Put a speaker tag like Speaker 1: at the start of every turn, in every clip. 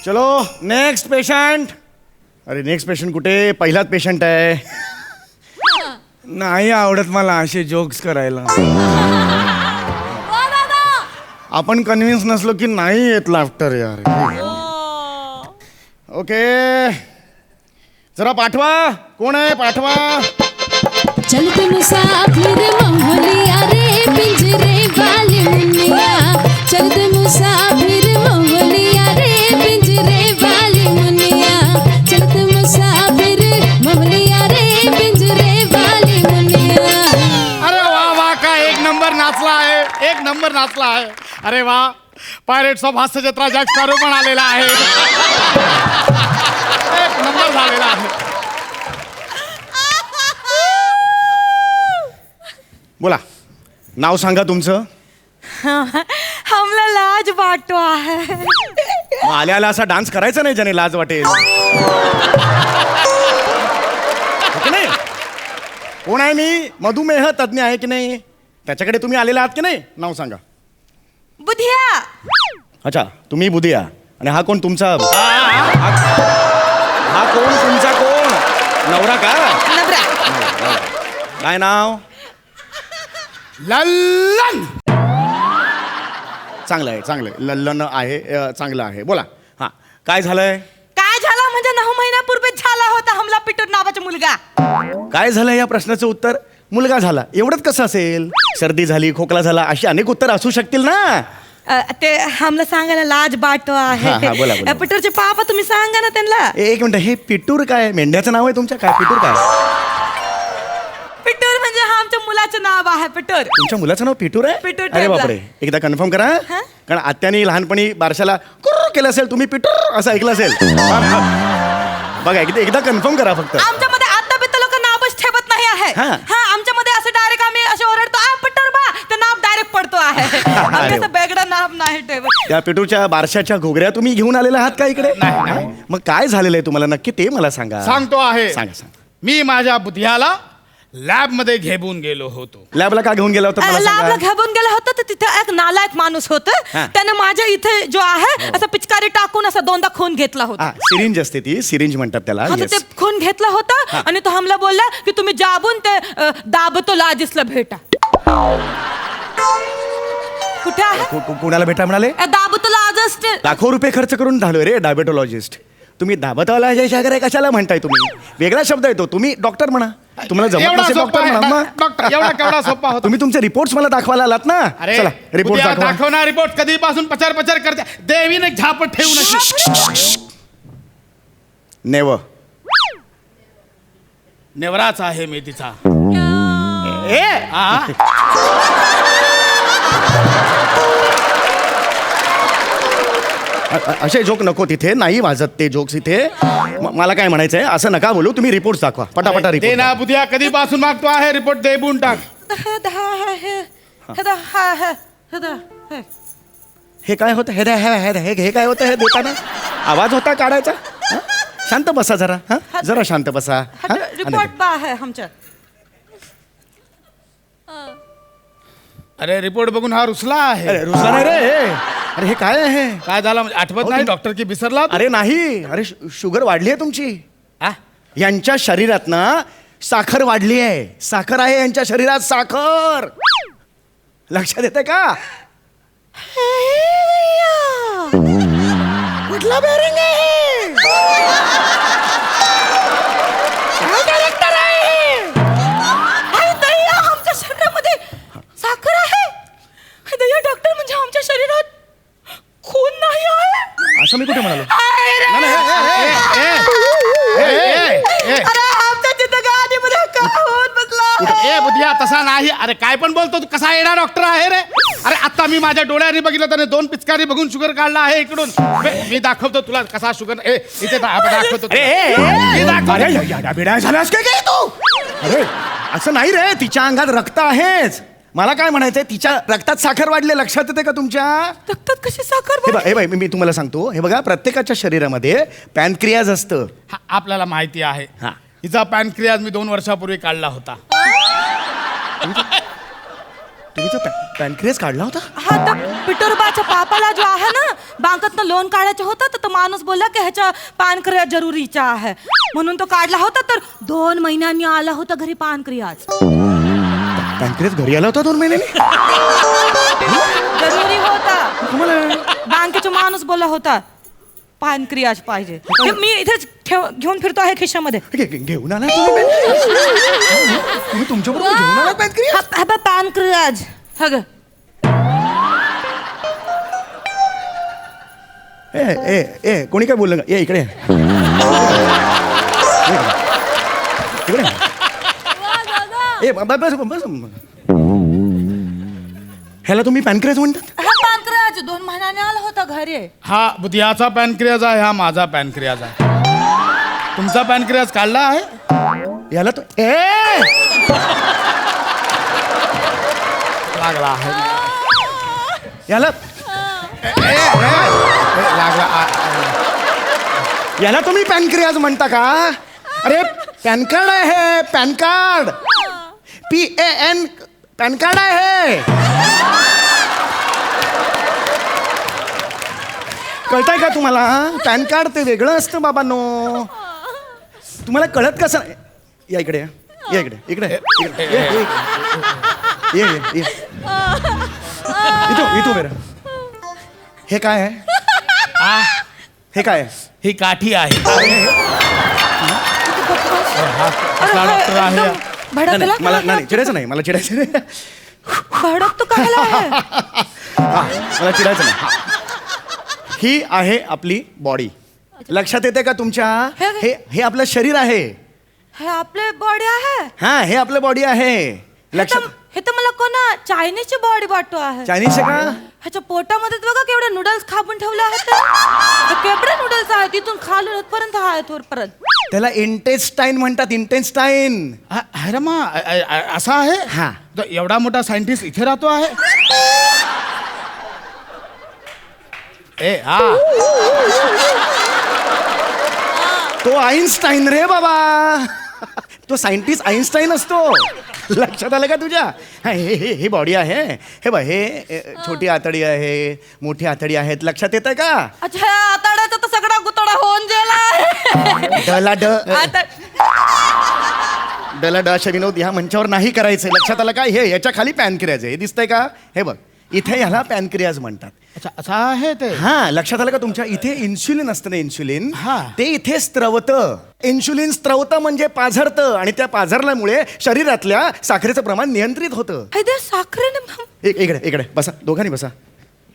Speaker 1: चलो next patient. अरे next patient कुठे? पहिलाच पेशंट आहे. नाही आवडत मला असे जोक्स करायला. आपण कन्व्हिन्स नसलो की नाही येत लाफ्टर यार. ओके जरा पाठवा. कोण आहे? पाठवा.
Speaker 2: चलते मुसाफिर मोहलिया रे पिंजरे वाली मुनिया. चलते मुसाफिर मोहलिया रे पिंजरे वाली मुनिया. चलते मुसाफिर मोहलिया रे पिंजरे वाली मुनिया.
Speaker 1: अरे वा वा काय एक नंबर नाचला आहे. एक नंबर नाचला आहे. अरे वा पायरेट्स ऑफ हास्य जत्रा जॅक स्पॅरो पण आलेला आहे. एक नंबर झालेला आहे. बोला नाव सांगा तुमचं.
Speaker 3: हमला लाज वाटतो आहे.
Speaker 1: मग आल्या आल्या असा डान्स करायचा नाही ज्याने लाज वाटेल. हो की नाही? कोण आहे? मी मधुमेह तज्ञ आहे की नाही? त्याच्याकडे तुम्ही आलेला आहात की नाही? नाव सांगा.
Speaker 3: बुधिया.
Speaker 1: अच्छा तुम्ही बुधिया. आणि हा कोण तुमचा? हा कोण तुमचा? कोण? नवरा का?
Speaker 3: नवरा.
Speaker 1: काय नाव?
Speaker 4: लल्लन.
Speaker 1: चांगलं आहे चांगलं आहे. लल्लन आहे चांगलं आहे. बोला हां काय झालंय?
Speaker 3: काय झालं म्हणजे 9 महिन्यापूर्वीच झाला होता हमला पिटूर नावाचा मुलगा.
Speaker 1: काय झालं या प्रश्नाचं उत्तर? मुलगा झाला एवढंच कसं असेल? सर्दी झाली, खोकला झाला, अशी अनेक उत्तर असू शकतील ना.
Speaker 3: ते हमला सांगायला लाज वाटतो
Speaker 1: हा, हा, बोला, बोला.
Speaker 3: आहे. पिटूरचे पापा तुम्ही सांगा ना त्यांना.
Speaker 1: एक मिनिट हे पिटूर काय? मेंढ्याचं नाव आहे तुमच्या? काय पिटूर काय?
Speaker 3: पिटूर म्हणजे हा आमच्या मुलाचं नाव आहे. पिटूर.
Speaker 1: तुमच्या मुलाचं नाव पिटूर आहे?
Speaker 3: पिटूर
Speaker 1: अरे
Speaker 3: ठेवला.
Speaker 1: बापरे एकदा कन्फर्म करा.
Speaker 3: हा?
Speaker 1: कारण आत्याने लहानपणी बारशाला कुर्र केलं असेल, तुम्ही पिटूर असं ऐकलं असेल. बघा एकदा कन्फर्म करा फक्त.
Speaker 3: आमच्यामध्ये आता बी लोक नावच ठेवत नाही आहे.
Speaker 1: हा.
Speaker 3: हा आमच्यामध्ये असं डायरेक्ट आम्ही असे ओरडतो पिटूर बा ते नाव डायरेक्ट पडतो आहे. आम्ही असं वेगळं नाव नाही ठेवत.
Speaker 1: त्या पिटूरच्या बारशाच्या घोगऱ्या तुम्ही घेऊन आलेला आहात का इकडे?
Speaker 4: नाही.
Speaker 1: मग काय झालेलं आहे तुम्हाला नक्की ते मला सांगा.
Speaker 4: सांगतो आहे.
Speaker 1: सांगा सांगा.
Speaker 4: मी माझ्या बुधियाला लॅब मध्ये घेऊन गेलो होतो.
Speaker 1: लॅबला का घेऊन गेला होता मला
Speaker 3: लाभला
Speaker 1: सांगा.
Speaker 3: घेऊन गेला होता तर तिथे एक नालायक माणूस होता.
Speaker 1: हा.
Speaker 3: त्याने माझ्या इथे जो आहे असं पिचकारी टाकून असा 2दा खून घेतला होता.
Speaker 1: हा सिरिंज असते ती, सिरिंज म्हणतात त्याला.
Speaker 3: हा, तर
Speaker 1: Yes.
Speaker 3: ते खून घेतला होता आणि तो हमला बोलला की तुम्ही जाबून ते दाबतो लाजिसला भेटा. कुठे आहे?
Speaker 1: कोणाला भेटा म्हणाले?
Speaker 3: दाबतो लाजस ते.
Speaker 1: लाखो रुपये खर्च करून झालोय रे डायबेटोलॉजिस्ट. तुम्ही दाबतवाला वगैरे कशाला म्हणताय तुम्ही? वेगळा शब्द येतो. तुम्ही डॉक्टर म्हणा. तुम्हाला जमत
Speaker 4: एवढा
Speaker 1: नसेल
Speaker 4: सोपा
Speaker 1: डॉक्टर
Speaker 4: आहे.
Speaker 1: म्हणा.
Speaker 4: डॉक्टर एवढा केवढा सोपा होता.
Speaker 1: तुम्ही तुमचे रिपोर्ट्स मला दाखवायला आलात ना.
Speaker 4: अरे
Speaker 1: चला रिपोर्ट
Speaker 4: बुधिया
Speaker 1: दाखवा.
Speaker 4: दाखवणार रिपोर्ट कधीपासून पचार पचार करते. देवीने झापट ठेवू नये.
Speaker 1: नेव
Speaker 4: नेवराच आहे मी तिचा.
Speaker 1: ए असे जोक नको तिथे. नाही वाजत ते जोक्स इथे. मला काय म्हणायचंय असं नका बोलू. तुम्ही रिपोर्ट दाखवा पटापटा.
Speaker 4: दे
Speaker 1: रिपोर्ट
Speaker 4: ना बुधिया कधीपासून मागतो आहे रिपोर्ट. देऊन टाक.
Speaker 1: हे काय होतं? हे काय होतं? हे देताना आवाज होता काढायचा. हं? शांत बसा जरा. हा जरा शांत बसा. हं?
Speaker 3: रिपोर्ट बा आहे आमच्या.
Speaker 4: अरे रिपोर्ट बघून हा रुसला आहे.
Speaker 1: अरे रुसला नाही रे. अरे हे काय आहे?
Speaker 4: काय झालं म्हणजे आठवत नाही? डॉक्टर की विसरला तू?
Speaker 1: अरे नाही. अरे शुगर वाढली आहे तुमची.
Speaker 4: आ?
Speaker 1: यांच्या शरीरात ना साखर वाढली आहे. साखर आहे यांच्या शरीरात. साखर लक्षात येते का? कुठला बेरिंग आहे? काय कॅरेक्टर आहे?
Speaker 3: आमच्या शरीरामध्ये साखर आहे. डॉक्टर म्हणजे आमच्या शरीरात खून नाही आहे.
Speaker 1: असं मी कुठे म्हणालो?
Speaker 3: अरे आमच्या तिथं गाडीमध्ये का होऊन बसला.
Speaker 4: ए बुधिया तसा नाही. अरे काय पण बोलतो तू. कसा येणार डॉक्टर आहे रे? अरे आता मी माझ्या डोळ्याने बघितलं त्याने 2 पिचकारी बघून शुगर काढला आहे इकडून. मी दाखवतो तुला कसा शुगर. इथे दाखवतो. मी दाखवतो.
Speaker 1: बिडा झालास काय तू? अरे असं नाही रे. तिच्या अंगात रक्त आहेच. मला काय म्हणायचंय तिच्या रक्तात साखर वाढले. लक्षात येते का तुमच्या?
Speaker 3: रक्तात कशी साखर
Speaker 1: हे बघा, हे बघा, मी तुम्हाला सांगतो. हे बघा प्रत्येकाच्या शरीरामध्ये पॅनक्रियाज असतं.
Speaker 4: हा, आपल्याला माहिती आहे.
Speaker 1: हा.
Speaker 4: हिचा पॅनक्रियाज मी 2 वर्षापूर्वी काढला होता.
Speaker 1: तुम्ही पॅनक्रियाज काढला होता?
Speaker 3: हा तर पिटुरबाच्या पापाला जो आहे ना बँकेतनं लोन काढायचं होतं तर तो माणूस बोलला की ह्याच्या पानक्रिया जरुरीचा आहे म्हणून तो काढला होता तर 2 महिन्यांनी आला होता घरी पानक्रियाच
Speaker 1: पॅनक्रियाज घरी आला होता 2 महिन्यांनी
Speaker 3: जरुरी होता
Speaker 1: तुम्हाला
Speaker 3: बँकेचा माणूस बोलला होता पानक्रियाच पाहिजे मी इथेच घेऊन फिरतो आहे खिशामध्ये
Speaker 1: घेऊन आला तुम्ही तुमच्याबरोबर घेऊन आला पॅनक्रियाज
Speaker 3: हा बघ पानक्रियाज हा ग
Speaker 1: ए कोणी काय बोललं ये इकडे इकडे ए बस बस ह्याला तुम्ही पॅनक्रियाज म्हणतात
Speaker 3: हा पानक्रियाज 2 महिन्याने आला होता घरी
Speaker 4: हा बुधियाचा पॅनक्रियाज आहे हा माझा पॅनक्रियाज आहे तुमचा पॅनक्रियाज काढला आहे
Speaker 1: याला तो
Speaker 4: लागला आहे
Speaker 1: याला
Speaker 4: लागला
Speaker 1: याला तुम्ही पॅनक्रियाज म्हणता का अरे पॅन कार्ड आहे pan card PAN pan card आहे कळतंय का तुम्हाला पॅन कार्ड ते वेगळं असतं बाबांनो तुम्हाला कळत कसं या इकडे या इकडे इकडे ये इथं मेरा हे काय आहे हे काय आहे
Speaker 4: ही काठी आहे डॉक्टर आहे
Speaker 1: नाही,
Speaker 3: भडकला
Speaker 1: मला नाही चिडायचं नाही मला चिडायचं नाही
Speaker 3: भडक तू काय आहे
Speaker 1: मला चिडायचं नाही ही आहे आपली बॉडी लक्षात येते का तुमच्या हे हे आपलं शरीर आहे
Speaker 3: हे आपले बॉडी आहे
Speaker 1: हा हे आपलं बॉडी आहे लक्षात
Speaker 3: हे तर मला कोणा चायनीजची बॉडी वाटतो आहे
Speaker 1: चायनीज का
Speaker 3: ह्याच्या पोटामध्ये बघा केवढे नूडल्स खापून ठेवले आहेत केवढे नूडल्स आहेत तिथून खालून इथपर्यंत आहेत वरपर्यंत
Speaker 1: त्याला इंटेस्टाईन म्हणतात इंटेस्टाईन
Speaker 4: अरे मग असा आहे
Speaker 1: हा.
Speaker 4: तो एवढा मोठा सायंटिस्ट इथे राहतो आहे ए हा
Speaker 1: तो आईन्स्टाईन रे बाबा तो सायंटिस्ट आईन्स्टाईन असतो लक्षात आलं का तुझ्या हा हे हे हे बॉडी आहे हे बघ हे छोटी आतडी आहे मोठी आतडी आहेत लक्षात येतं का
Speaker 3: अच्छा आताड्याचा तर सगळा गुतडा होऊन गेला
Speaker 1: डला ड
Speaker 3: आता
Speaker 1: डला ड अशा विनोद ह्या मंचावर नाही करायचे लक्षात आलं का हे याच्या खाली पॅनक्रियाज आहे हे दिसतंय का हे बघ इथे ह्याला पॅनक्रियाज म्हणतात
Speaker 4: अच्छा असं आहे ते
Speaker 1: हा लक्षात आलं का तुमच्या इथे इन्सुलिन असतं ना इन्सुलिन
Speaker 4: हा.
Speaker 1: ते इथे स्त्रवतं इन्सुलिन स्त्रवतं म्हणजे पाझरतं आणि त्या पाझरल्यामुळे शरीरातल्या साखरेचं प्रमाण नियंत्रित होतं
Speaker 3: हे ते साखरेने
Speaker 1: इकडे इकडे बसा दोघांनी बसा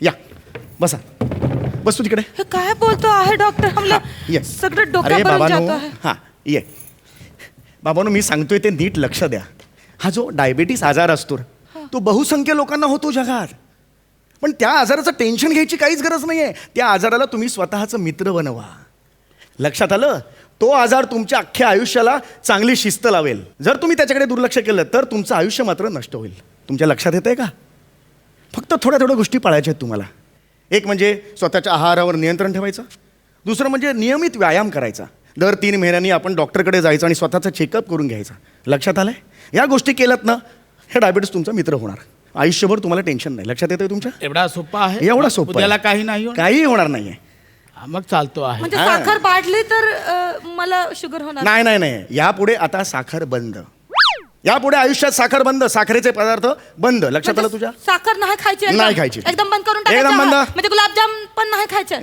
Speaker 1: या बसा बस तू तिकडे
Speaker 3: हे काय बोलतो आहे डॉक्टर हमला
Speaker 1: ये
Speaker 3: सगळं
Speaker 1: अरे
Speaker 3: डोक्यापर्यंत
Speaker 1: बाबांनो
Speaker 3: जातो आहे
Speaker 1: हा ये बाबांनो मी सांगतोय ते नीट लक्ष द्या हा जो डायबिटीस आजार असतो तो बहुसंख्य लोकांना होतो जगात पण त्या आजाराचं टेन्शन घ्यायची काहीच गरज नाही आहे त्या आजाराला तुम्ही स्वतःचं मित्र बनवा लक्षात आलं तो आजार तुमच्या अख्ख्या आयुष्याला चांगली शिस्त लावेल जर तुम्ही त्याच्याकडे दुर्लक्ष केलं तर तुमचं आयुष्य मात्र नष्ट होईल तुमच्या लक्षात येतंय का फक्त थोड्या थोड्या गोष्टी पाळायच्या आहेत तुम्हाला एक म्हणजे स्वतःच्या आहारावर नियंत्रण ठेवायचं दुसरं म्हणजे नियमित व्यायाम करायचा दर 3 महिन्यांनी आपण डॉक्टरकडे जायचं आणि स्वतःचं चेकअप करून घ्यायचं लक्षात आलंय या गोष्टी केल्यात ना हे डायबिटीस तुमचा मित्र होणार आयुष्यभर तुम्हाला टेन्शन नाही लक्षात येतंय तुमच्या
Speaker 4: एवढा सोपा आहे
Speaker 1: एवढा सोपं
Speaker 4: उद्याला
Speaker 1: आहे.
Speaker 4: काही नाही होणार?
Speaker 1: काही होणार नाहीये
Speaker 4: हा, मग चालतो आहे
Speaker 3: म्हणजे
Speaker 1: हा.
Speaker 3: साखर वाढली तर मला शुगर होणार
Speaker 1: नाही नाही नाही यापुढे आता साखर बंद यापुढे आयुष्यात साखर बंद साखरेचे पदार्थ बंद लक्षात आलं तुझ्या
Speaker 3: साखर नाही खायची एकदम?
Speaker 1: नाही खायची.
Speaker 3: एकदम बंद करून
Speaker 1: एकदम
Speaker 3: टाकायचं
Speaker 1: बंद.
Speaker 3: म्हणजे गुलाबजाम पण नाही खायचे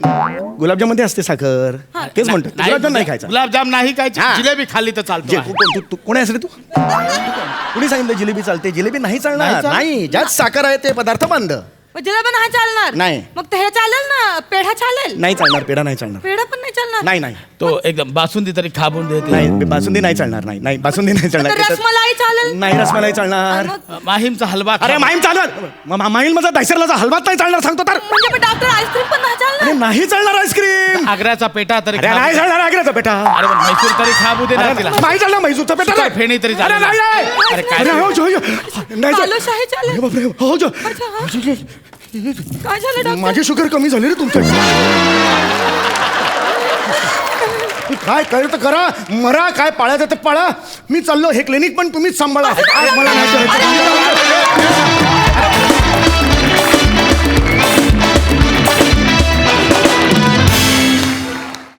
Speaker 1: गुलाबजाम मध्ये असते साखर तेच म्हणतो गुलाबजाम नाही खायचा
Speaker 4: गुलाबजाम नाही खायची
Speaker 1: हा.
Speaker 4: जिलेबी खाल्ली तर चालतो आहे.
Speaker 1: तू कोणी आहेस रे तू कुणी सांगितलं जिलेबी चालते जिलेबी नाही चालणार
Speaker 4: नाही चालत?
Speaker 1: नाही ज्यात साखर आहे ते पदार्थ बंद
Speaker 3: मग जिलेबी नाही चालणार
Speaker 1: नाही.
Speaker 3: मग ते हे चालेल ना पेढा चालेल
Speaker 1: नाही चालणार पेढा नाही चालणार
Speaker 3: पेढा पण नाही चालणार
Speaker 1: नाही नाही
Speaker 4: तो एकदम बासुंदी तरी खाबून देते
Speaker 1: नाही बासुंदी नाही चालणार नाही नाही बासुंदी नाही
Speaker 3: तर
Speaker 1: चालणार
Speaker 3: रसमलाई चालेल
Speaker 1: नाही रसमलाई चालणार
Speaker 3: मग-
Speaker 4: माहीमचा हलवा
Speaker 1: अरे
Speaker 4: खा.
Speaker 1: माहीम चालणार माहीम माझा दहिसरलाचा हलवाच नाही चालणार सांगतो तर
Speaker 3: म्हणजे पण डॉक्टर आईस्क्रीम पण नाही चालणार
Speaker 1: अरे नाही चालणार आईस्क्रीम
Speaker 4: आग्र्याचा पेटा तरी
Speaker 1: अरे
Speaker 4: खाबू
Speaker 1: नाही
Speaker 4: दे.
Speaker 1: चालणार आग्र्याचा बेटा
Speaker 4: अरे पण म्हैसूर तरी खाबू दे ना तिला
Speaker 1: नाही चालणार म्हैसूरचा बेटा
Speaker 4: सुका
Speaker 1: नाही.
Speaker 4: फेणी तरी
Speaker 1: अरे
Speaker 4: चालेल.
Speaker 1: नाही नाही.
Speaker 4: अरे काय
Speaker 1: अरे
Speaker 4: तू?
Speaker 1: हो, जो, जो. नाही चाल-
Speaker 3: बालुशाही चालेल
Speaker 1: अरे बापरे, हो, जो.
Speaker 3: अच्छा, हा. काय झालं डॉक्टर
Speaker 1: माझी शुगर कमी झाली रे तुमच्या काय कळलं तर करा मरा काय पाळायचं तर पाळा मी चाललो हे क्लिनिक पण तुम्हीच सांभाळा आज मला नाही करायचं.